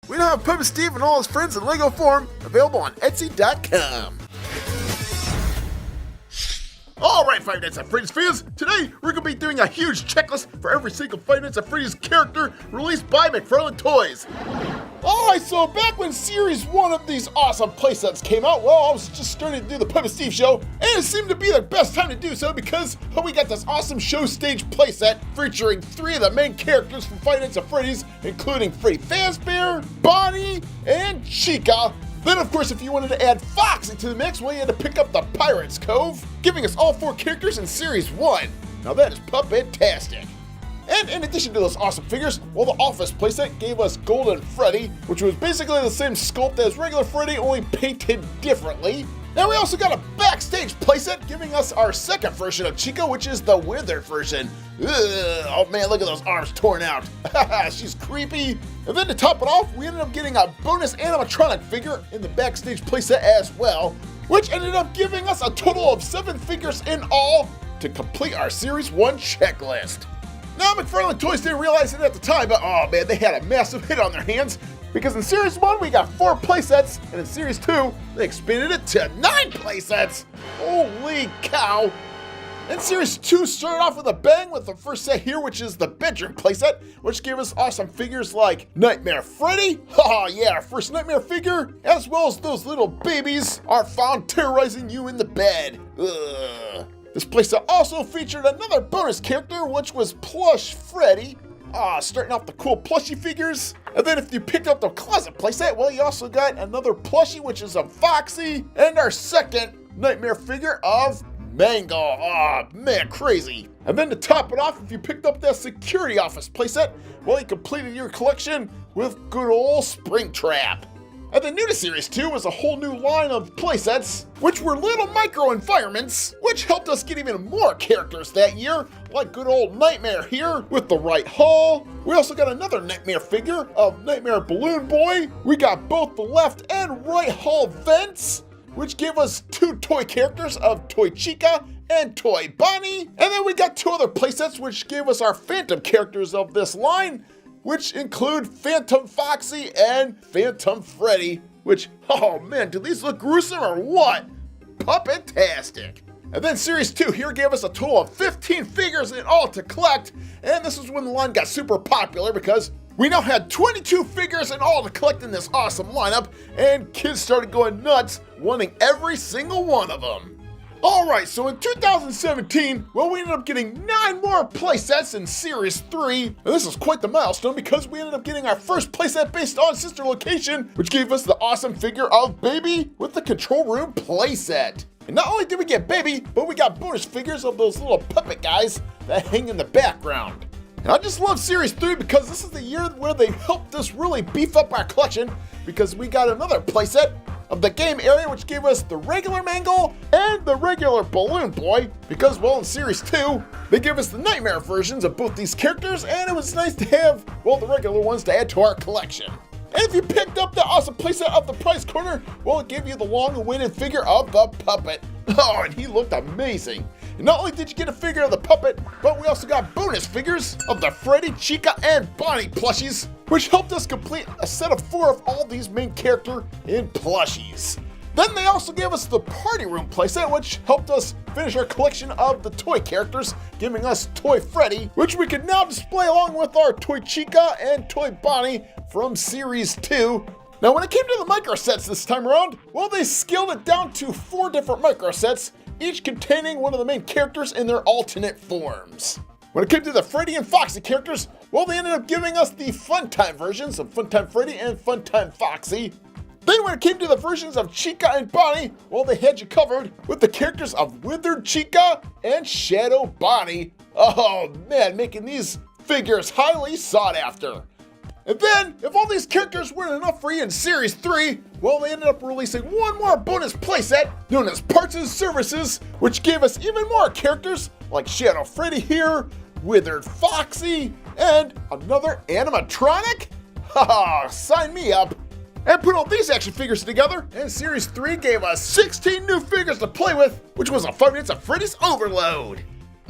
We now have Puppet Steve and all his friends in Lego form, available on Etsy.com. Alright, Five Nights at Freddy's fans, today we're going to be doing a huge checklist for every single Five Nights at Freddy's character released by Mcfarlane Toys. Alright, so back when Series 1 of these awesome playsets came out, well, I was just starting to do the Puppet Steve show, and it seemed to be the best time to do so because we got this awesome show stage playset featuring 3 of the main characters from Five Nights at Freddy's, including Freddy Fazbear, Bonnie, and Chica. Then, of course, if you wanted to add Foxy to the mix, well, you had to pick up the Pirates Cove, giving us all 4 characters in Series 1. Now that is puppet-tastic. And in addition to those awesome figures, well, the Office playset gave us Golden Freddy, which was basically the same sculpt as regular Freddy, only painted differently. Now we also got a Backstage playset giving us our second version of Chica, which is the Withered version. Ugh, oh man, look at those arms torn out. She's creepy. And then to top it off, we ended up getting a bonus animatronic figure in the Backstage playset as well, which ended up giving us a total of 7 figures in all to complete our Series 1 checklist. Now, Mcfarlane Toys didn't realize it at the time, but oh man, they had a massive hit on their hands, because in Series 1 we got 4 playsets, and in Series 2 they expanded it to 9 playsets. Holy cow! And Series 2 started off with a bang with the first set here, which is the bedroom playset, which gave us awesome figures like Nightmare Freddy, oh yeah, our first Nightmare figure, as well as those little babies are found terrorizing you in the bed. Ugh. This playset also featured another bonus character, which was Plush Freddy. Starting off the cool plushie figures. And then if you picked up the closet playset, well, you also got another plushie, which is of Foxy, and our second Nightmare figure of Mango. Oh man, crazy. And then to top it off, if you picked up that Security Office playset, well, you completed your collection with good old Springtrap. And then new to Series 2 was a whole new line of playsets, which were little micro environments, which helped us get even more characters that year, like good old Nightmare here with the right hull. We also got another Nightmare figure of Nightmare Balloon Boy. We got both the left and right hull vents, which gave us 2 toy characters of Toy Chica and Toy Bonnie. And then we got 2 other playsets, which gave us our Phantom characters of this line, which include Phantom Foxy and Phantom Freddy, which, oh man, do these look gruesome or what? Puppet-tastic. And then Series 2 here gave us a total of 15 figures in all to collect, and this is when the line got super popular because we now had 22 figures in all to collect in this awesome lineup, and kids started going nuts, wanting every single one of them. Alright, so in 2017, well, we ended up getting 9 more playsets in Series 3, and this is quite the milestone because we ended up getting our first playset based on Sister Location, which gave us the awesome figure of Baby with the Control Room playset. And not only did we get Baby, but we got bonus figures of those little puppet guys that hang in the background. And I just love Series 3 because this is the year where they helped us really beef up our collection, because we got another playset of the game area, which gave us the regular Mangle and the regular Balloon Boy, because, well, in Series 2, they gave us the Nightmare versions of both these characters, and it was nice to have, well, the regular ones to add to our collection. And if you picked up the awesome playset of the Prize Corner, well, it gave you the long-awaited figure of the Puppet. Oh, and he looked amazing. And not only did you get a figure of the Puppet, but we also got bonus figures of the Freddy, Chica, and Bonnie plushies, which helped us complete a set of 4 of all these main character in plushies. Then they also gave us the Party Room playset, which helped us finish our collection of the toy characters, giving us Toy Freddy, which we could now display along with our Toy Chica and Toy Bonnie from Series 2. Now when it came to the micro sets this time around, well, they scaled it down to 4 different micro sets, each containing one of the main characters in their alternate forms. When it came to the Freddy and Foxy characters, well, they ended up giving us the Funtime versions of Funtime Freddy and Funtime Foxy. Then when it came to the versions of Chica and Bonnie, well, they had you covered with the characters of Withered Chica and Shadow Bonnie. Oh man, making these figures highly sought after. And then, if all these characters weren't enough for you in Series 3, well, they ended up releasing one more bonus playset known as Parts and Services, which gave us even more characters like Shadow Freddy here, Withered Foxy, and another animatronic? Haha, sign me up. And put all these action figures together, and Series 3 gave us 16 new figures to play with, which was a Five Nights at Freddy's overload.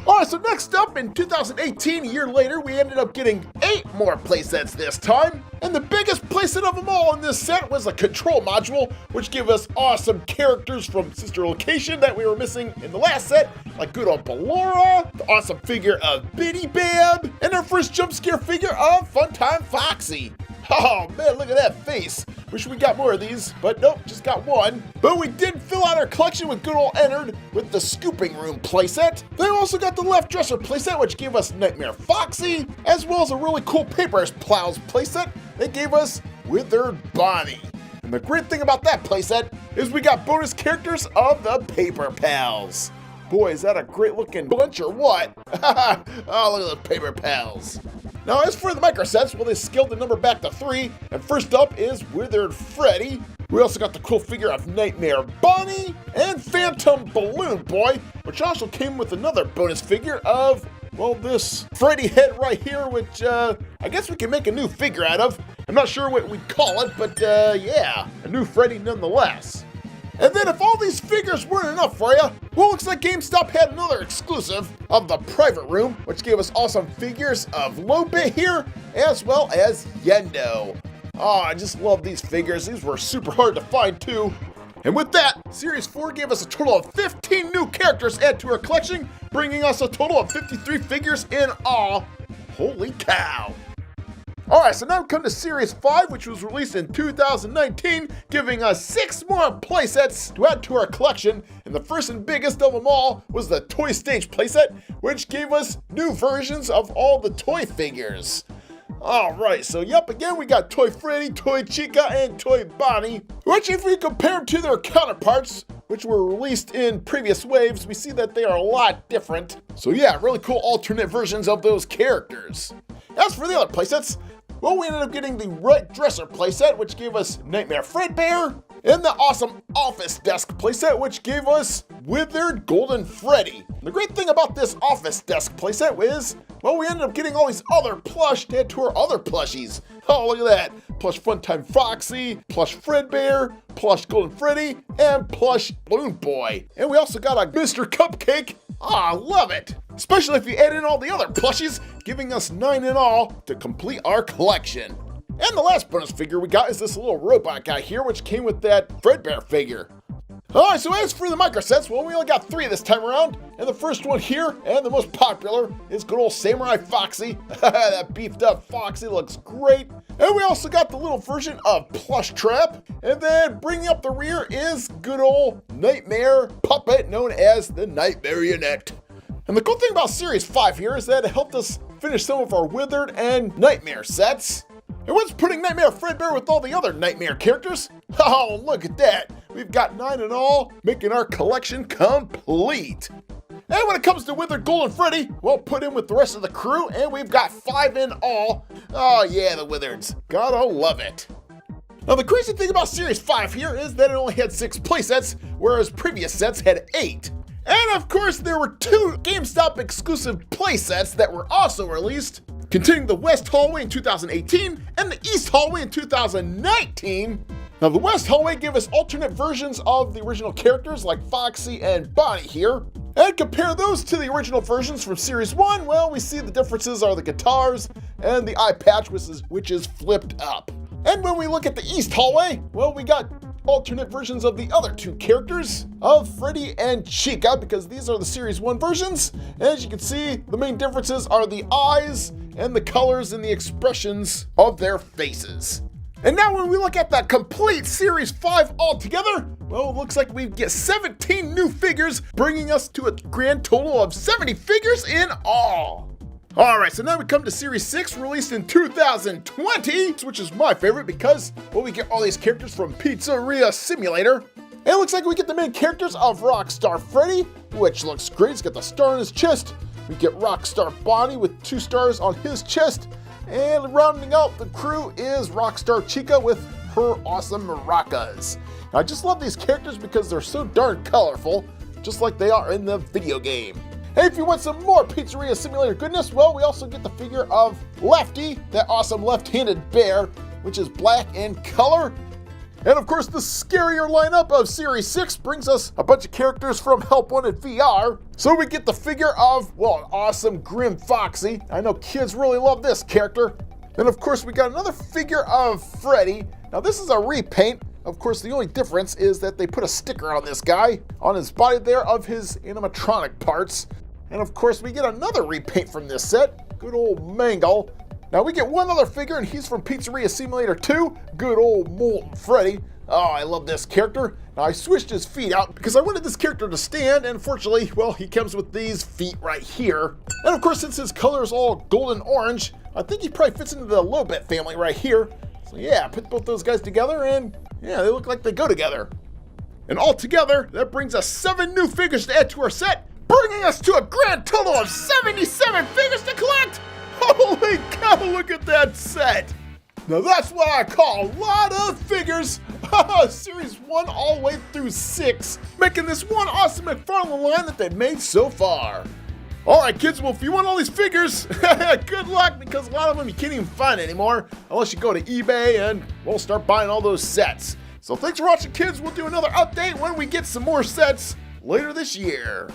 Alright, so next up in 2018, a year later, we ended up getting 8 more playsets this time. And the biggest playset of them all in this set was a control module, which gave us awesome characters from Sister Location that we were missing in the last set, like good old Ballora, the awesome figure of Biddy Bab, and our first jump scare figure of Funtime Foxy. Oh man, look at that face. Wish we got more of these, but nope, just got one. But we did fill out our collection with good old Ennard with the Scooping Room playset. Then we also got the Left Dresser playset, which gave us Nightmare Foxy, as well as a really cool Papers Plows playset that gave us Withered Bonnie. And the great thing about that playset is we got bonus characters of the Paper Pals. Boy, is that a great looking bunch or what? Oh, look at those Paper Pals. Now, as for the micro sets, well, they scaled the number back to 3, and first up is Withered Freddy. We also got the cool figure of Nightmare Bonnie and Phantom Balloon Boy, which also came with another bonus figure of, well, this Freddy head right here, which I guess we can make a new figure out of. I'm not sure what we'd call it, but yeah, a new Freddy nonetheless. And then if all these figures weren't enough for you, well, looks like GameStop had another exclusive of the Private Room, which gave us awesome figures of Lobit here, as well as Yendo. Oh, I just love these figures. These were super hard to find too. And with that, Series 4 gave us a total of 15 new characters added to our collection, bringing us a total of 53 figures in all. Holy cow! Alright, so now we come to Series 5, which was released in 2019, giving us 6 more playsets to add to our collection, and the first and biggest of them all was the Toy Stage playset, which gave us new versions of all the toy figures. Alright, so yep, again we got Toy Freddy, Toy Chica, and Toy Bonnie, which if we compare them to their counterparts, which were released in previous waves, we see that they are a lot different. So yeah, really cool alternate versions of those characters. As for the other playsets, well, we ended up getting the Right Dresser playset, which gave us Nightmare Fredbear, and the awesome Office Desk playset, which gave us Withered Golden Freddy. The great thing about this Office Desk playset is, well, we ended up getting all these other plush to add to our other plushies. Oh, look at that. Plush Funtime Foxy, plush Fredbear, plush Golden Freddy, and plush Balloon Boy. And we also got a Mr. Cupcake. Ah, I love it. Especially if you add in all the other plushies, giving us 9 in all to complete our collection. And the last bonus figure we got is this little robot guy here, which came with that Fredbear figure. Alright, so as for the micro sets, well, we only got 3 this time around, and the first one here, and the most popular, is good old Samurai Foxy. That beefed up Foxy looks great. And we also got the little version of Plush Trap, and then bringing up the rear is good old Nightmare Puppet, known as the Night Marionette. And the cool thing about Series 5 here is that it helped us finish some of our Withered and Nightmare sets. And what's putting Nightmare Fredbear with all the other Nightmare characters? Oh, look at that. We've got 9 in all, making our collection complete. And when it comes to Withered Golden Freddy, we'll put him with the rest of the crew, and we've got 5 in all. Oh yeah, the Withereds. Gotta love it. Now the crazy thing about Series 5 here is that it only had 6 playsets, whereas previous sets had 8. And of course, there were 2 GameStop exclusive playsets that were also released, containing the West Hallway in 2018 and the East Hallway in 2019. Now the West Hallway gave us alternate versions of the original characters like Foxy and Bonnie here. And compare those to the original versions from Series 1, well, we see the differences are the guitars and the eye patch, which is flipped up. And when we look at the East Hallway, well, we got alternate versions of the other 2 characters of Freddy and Chica, because these are the Series 1 versions. And as you can see, the main differences are the eyes and the colors and the expressions of their faces. And now when we look at the complete Series 5 altogether, well, it looks like we get 17 new figures, bringing us to a grand total of 70 figures in all. Alright, so now we come to Series 6, released in 2020, which is my favorite because, well, we get all these characters from Pizzeria Simulator. And it looks like we get the main characters of Rockstar Freddy, which looks great. He's got the star on his chest. We get Rockstar Bonnie with 2 stars on his chest. And rounding out the crew is Rockstar Chica with her awesome maracas. Now, I just love these characters because they're so darn colorful, just like they are in the video game. Hey, if you want some more Pizzeria Simulator goodness, well, we also get the figure of Lefty, that awesome left-handed bear, which is black in color. And of course, the scarier lineup of Series 6 brings us a bunch of characters from Help Wanted VR. So we get the figure of, well, an awesome Grim Foxy. I know kids really love this character. Then of course we got another figure of Freddy. Now this is a repaint. Of course, the only difference is that they put a sticker on this guy, on his body there, of his animatronic parts. And of course, we get another repaint from this set. Good old Mangle. Now we get one other figure, and he's from Pizzeria Simulator 2. Good old Molten Freddy. Oh, I love this character. Now I switched his feet out because I wanted this character to stand, and unfortunately, well, he comes with these feet right here. And of course, since his color is all golden orange, I think he probably fits into the Lobet family right here. So yeah, put both those guys together, and yeah, they look like they go together. And all together, that brings us 7 new figures to add to our set, bringing us to a grand total of 77 figures to collect! Holy cow, look at that set! Now that's what I call a lot of figures! Series 1 all the way through 6, making this one awesome Mcfarlane line that they've made so far. Alright kids, well if you want all these figures, good luck, because a lot of them you can't even find anymore unless you go to eBay and we'll start buying all those sets. So thanks for watching kids, we'll do another update when we get some more sets later this year.